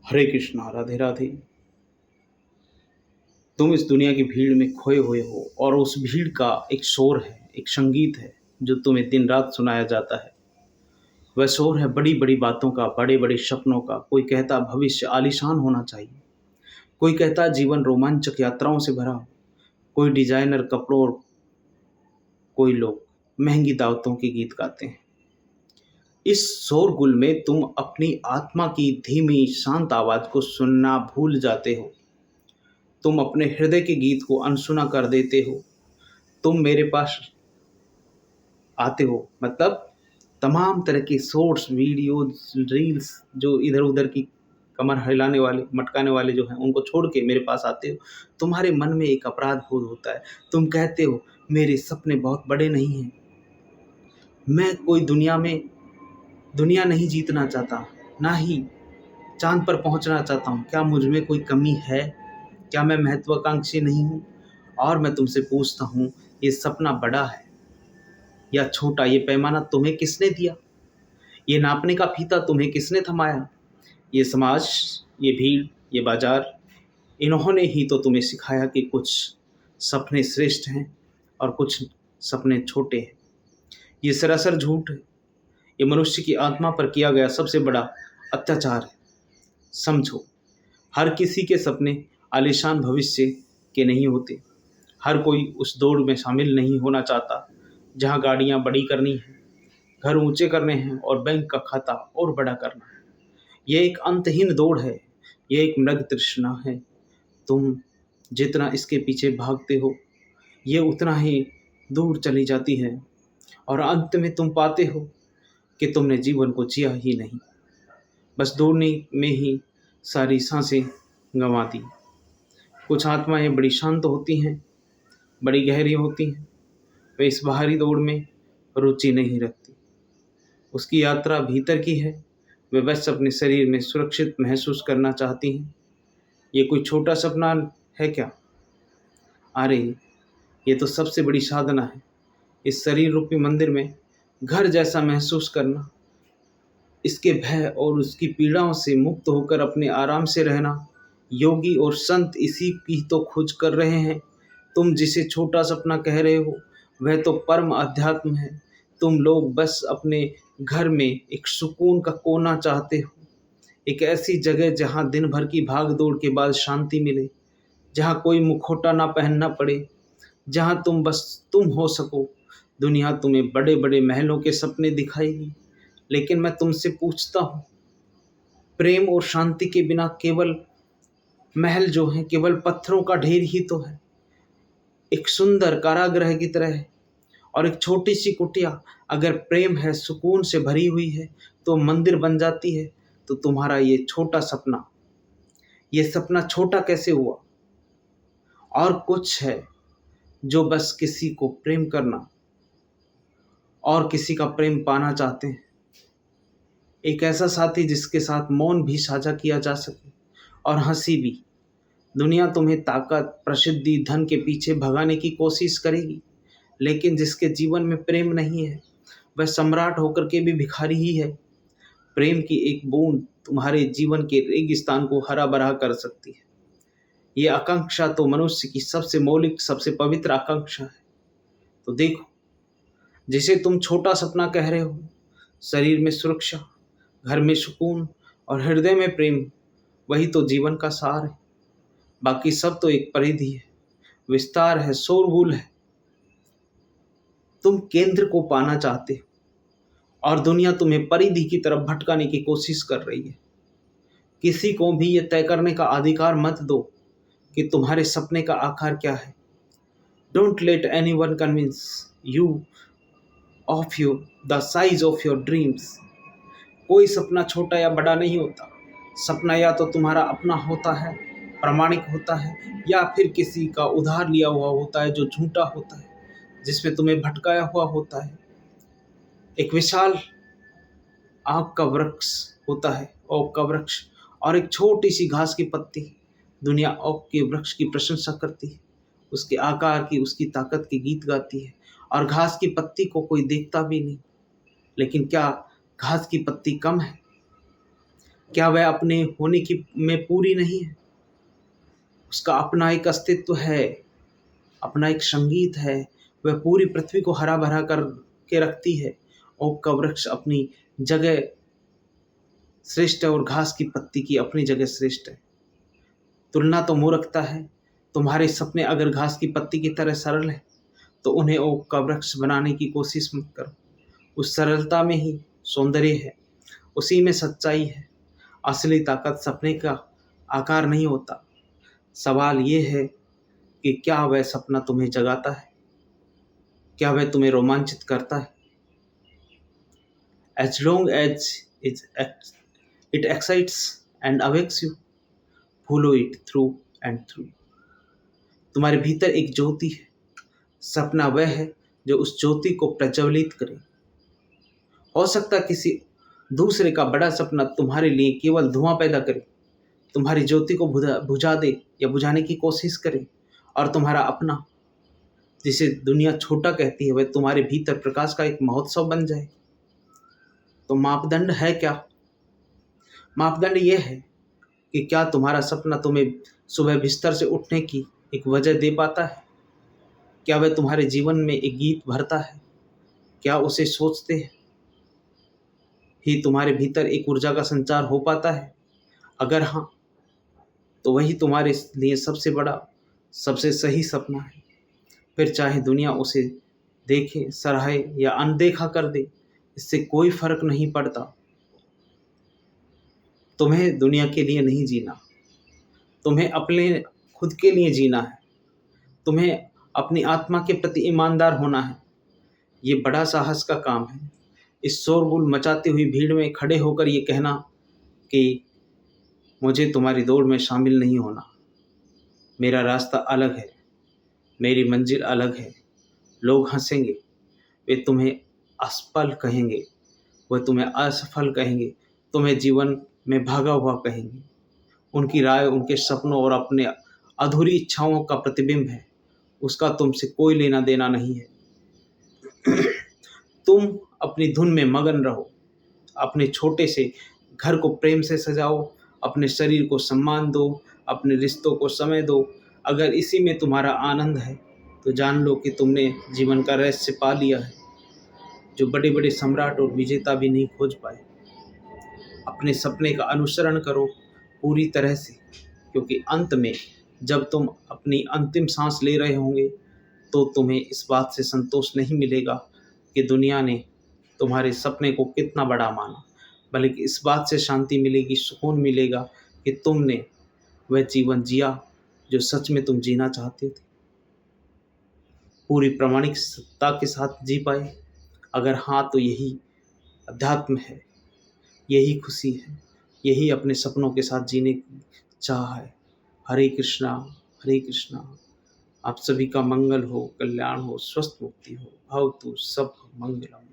हरे कृष्णा, राधे राधे। तुम इस दुनिया की भीड़ में खोए हुए हो और उस भीड़ का एक शोर है, एक संगीत है जो तुम्हें दिन रात सुनाया जाता है। वह शोर है बड़ी बड़ी बातों का, बड़े बड़े सपनों का। कोई कहता भविष्य आलीशान होना चाहिए, कोई कहता जीवन रोमांचक यात्राओं से भरा हो, कोई डिजाइनर कपड़ों और कोई लोग महंगी दावतों के गीत गाते हैं। इस शोरगुल में तुम अपनी आत्मा की धीमी शांत आवाज को सुनना भूल जाते हो। तुम अपने हृदय के गीत को अनसुना कर देते हो। तुम मेरे पास आते हो, मतलब तमाम तरह के शॉर्ट्स, वीडियोस, रील्स जो इधर उधर की कमर हिलाने वाले, मटकाने वाले जो हैं, उनको छोड़ के मेरे पास आते हो। तुम्हारे मन में एक अपराध बोध होता है। तुम कहते हो मेरे सपने बहुत बड़े नहीं हैं, मैं कोई दुनिया नहीं जीतना चाहता, ना ही चांद पर पहुंचना चाहता हूँ। क्या मुझ में कोई कमी है? क्या मैं महत्वाकांक्षी नहीं हूँ? और मैं तुमसे पूछता हूँ, ये सपना बड़ा है या छोटा? ये पैमाना तुम्हें किसने दिया? ये नापने का फीता तुम्हें किसने थमाया? ये समाज, ये भीड़, ये बाजार, इन्होंने ही तो तुम्हें सिखाया कि कुछ सपने श्रेष्ठ हैं और कुछ सपने छोटे हैं। ये सरासर झूठ है। ये मनुष्य की आत्मा पर किया गया सबसे बड़ा अत्याचार है। समझो, हर किसी के सपने आलीशान भविष्य के नहीं होते। हर कोई उस दौड़ में शामिल नहीं होना चाहता जहाँ गाड़ियाँ बड़ी करनी है, घर ऊंचे करने हैं और बैंक का खाता और बड़ा करना है। यह एक अंतहीन दौड़ है, यह एक मृग तृष्णा है। तुम जितना इसके पीछे भागते हो, ये उतना ही दूर चली जाती है और अंत में तुम पाते हो कि तुमने जीवन को जिया ही नहीं, बस दौड़ने में ही सारी सांसें गंवा दी। कुछ आत्माएं बड़ी शांत होती हैं, बड़ी गहरी होती हैं। वे इस बाहरी दौड़ में रुचि नहीं रखती। उसकी यात्रा भीतर की है। वे बस अपने शरीर में सुरक्षित महसूस करना चाहती हैं। ये कोई छोटा सपना है क्या? अरे, ये तो सबसे बड़ी साधना है। इस शरीर रूपी मंदिर में घर जैसा महसूस करना, इसके भय और उसकी पीड़ाओं से मुक्त होकर अपने आराम से रहना। योगी और संत इसी की तो खोज कर रहे हैं। तुम जिसे छोटा सपना कह रहे हो, वह तो परम अध्यात्म है। तुम लोग बस अपने घर में एक सुकून का कोना चाहते हो, एक ऐसी जगह जहाँ दिन भर की भाग दौड़ के बाद शांति मिले, जहाँ कोई मुखौटा ना पहनना पड़े, जहाँ तुम बस तुम हो सको। दुनिया तुम्हें बड़े बड़े महलों के सपने दिखाएगी, लेकिन मैं तुमसे पूछता हूँ, प्रेम और शांति के बिना केवल महल जो है केवल पत्थरों का ढेर ही तो है। एक सुंदर कारागृह की तरह है। और एक छोटी सी कुटिया अगर प्रेम है, सुकून से भरी हुई है, तो मंदिर बन जाती है। तो तुम्हारा ये छोटा सपना, ये सपना छोटा कैसे हुआ? और कुछ है जो बस किसी को प्रेम करना और किसी का प्रेम पाना चाहते हैं। एक ऐसा साथी जिसके साथ मौन भी साझा किया जा सके और हंसी भी। दुनिया तुम्हें ताकत, प्रसिद्धि, धन के पीछे भगाने की कोशिश करेगी, लेकिन जिसके जीवन में प्रेम नहीं है, वह सम्राट होकर के भी भिखारी ही है। प्रेम की एक बूंद तुम्हारे जीवन के रेगिस्तान को हरा भरा कर सकती है। ये आकांक्षा तो मनुष्य की सबसे मौलिक, सबसे पवित्र आकांक्षा है। तो देखो, जिसे तुम छोटा सपना कह रहे हो, शरीर में सुरक्षा, घर में सुकून और हृदय में प्रेम, वही तो जीवन का सार है। बाकी सब तो एक परिधि है, विस्तार है, शोरगुल है। तुम केंद्र को पाना चाहते हो और दुनिया तुम्हें परिधि की तरफ भटकाने की कोशिश कर रही है। किसी को भी यह तय करने का अधिकार मत दो कि तुम्हारे सपने का आकार क्या है। Don't let anyone convince you of you the size of your dreams. कोई सपना छोटा या बड़ा नहीं होता। सपना या तो तुम्हारा अपना होता है, प्रामाणिक होता है, या फिर किसी का उधार लिया हुआ होता है जो झूठा होता है, जिसमें तुम्हें भटकाया हुआ होता है। एक विशाल आग का वृक्ष होता है, ओक का वृक्ष, और एक छोटी सी घास की पत्ती। दुनिया ओक के वृक्ष की प्रशंसा करती है, उसके आकार की, उसकी ताकत के गीत गाती है, और घास की पत्ती को कोई देखता भी नहीं। लेकिन क्या घास की पत्ती कम है? क्या वह अपने होने की में पूरी नहीं है? उसका अपना एक अस्तित्व है, अपना एक संगीत है। वह पूरी पृथ्वी को हरा भरा कर के रखती है। ओक का वृक्ष अपनी जगह श्रेष्ठ है और घास की पत्ती की अपनी जगह श्रेष्ठ है। तुलना तो मूर्खता है। तुम्हारे सपने अगर घास की पत्ती की तरह सरल है तो उन्हें ओक का वृक्ष बनाने की कोशिश मत करो। उस सरलता में ही सौंदर्य है, उसी में सच्चाई है। असली ताकत सपने का आकार नहीं होता। सवाल ये है कि क्या वह सपना तुम्हें जगाता है? क्या वह तुम्हें रोमांचित करता है? As long as it excites and awakes you, follow it through and through. तुम्हारे भीतर एक ज्योति है। सपना वह है जो उस ज्योति को प्रज्वलित करे। हो सकता किसी दूसरे का बड़ा सपना तुम्हारे लिए केवल धुआं पैदा करे, तुम्हारी ज्योति को बुझा दे या बुझाने की कोशिश करे, और तुम्हारा अपना, जिसे दुनिया छोटा कहती है, वह तुम्हारे भीतर प्रकाश का एक महोत्सव बन जाए। तो मापदंड है क्या? मापदंड यह है कि क्या तुम्हारा सपना तुम्हें सुबह बिस्तर से उठने की एक वजह दे पाता है? क्या वह तुम्हारे जीवन में एक गीत भरता है? क्या उसे सोचते ही तुम्हारे भीतर एक ऊर्जा का संचार हो पाता है? अगर हाँ, तो वही तुम्हारे लिए सबसे बड़ा, सबसे सही सपना है। फिर चाहे दुनिया उसे देखे, सराहे या अनदेखा कर दे, इससे कोई फर्क नहीं पड़ता। तुम्हें दुनिया के लिए नहीं जीना, तुम्हें अपने खुद के लिए जीना है। तुम्हें अपनी आत्मा के प्रति ईमानदार होना है। ये बड़ा साहस का काम है, इस शोरगुल मचाती हुई भीड़ में खड़े होकर ये कहना कि मुझे तुम्हारी दौड़ में शामिल नहीं होना। मेरा रास्ता अलग है, मेरी मंजिल अलग है। लोग हंसेंगे, वे तुम्हें असफल कहेंगे, वह तुम्हें असफल कहेंगे, तुम्हें जीवन में भागा हुआ कहेंगे। उनकी राय उनके सपनों और अपने अधूरी इच्छाओं का प्रतिबिंब है, उसका तुमसे कोई लेना देना नहीं है। तुम अपनी धुन में मगन रहो, अपने छोटे से घर को प्रेम से सजाओ, अपने शरीर को सम्मान दो, अपने रिश्तों को समय दो। अगर इसी में तुम्हारा आनंद है तो जान लो कि तुमने जीवन का रहस्य पा लिया है, जो बड़े बड़े सम्राट और विजेता भी नहीं खोज पाए। अपने सपने का अनुसरण करो पूरी तरह से, क्योंकि अंत में जब तुम अपनी अंतिम सांस ले रहे होंगे तो तुम्हें इस बात से संतोष नहीं मिलेगा कि दुनिया ने तुम्हारे सपने को कितना बड़ा माना, बल्कि इस बात से शांति मिलेगी, सुकून मिलेगा कि तुमने वह जीवन जिया जो सच में तुम जीना चाहते थे। पूरी प्रामाणिक सत्ता के साथ जी पाए। अगर हाँ, तो यही अध्यात्म है, यही खुशी है, यही अपने सपनों के साथ जीने की चाह है। हरे कृष्णा, हरे कृष्णा। आप सभी का मंगल हो, कल्याण हो, स्वस्थ मुक्ति हो। भवतु सब मंगलम।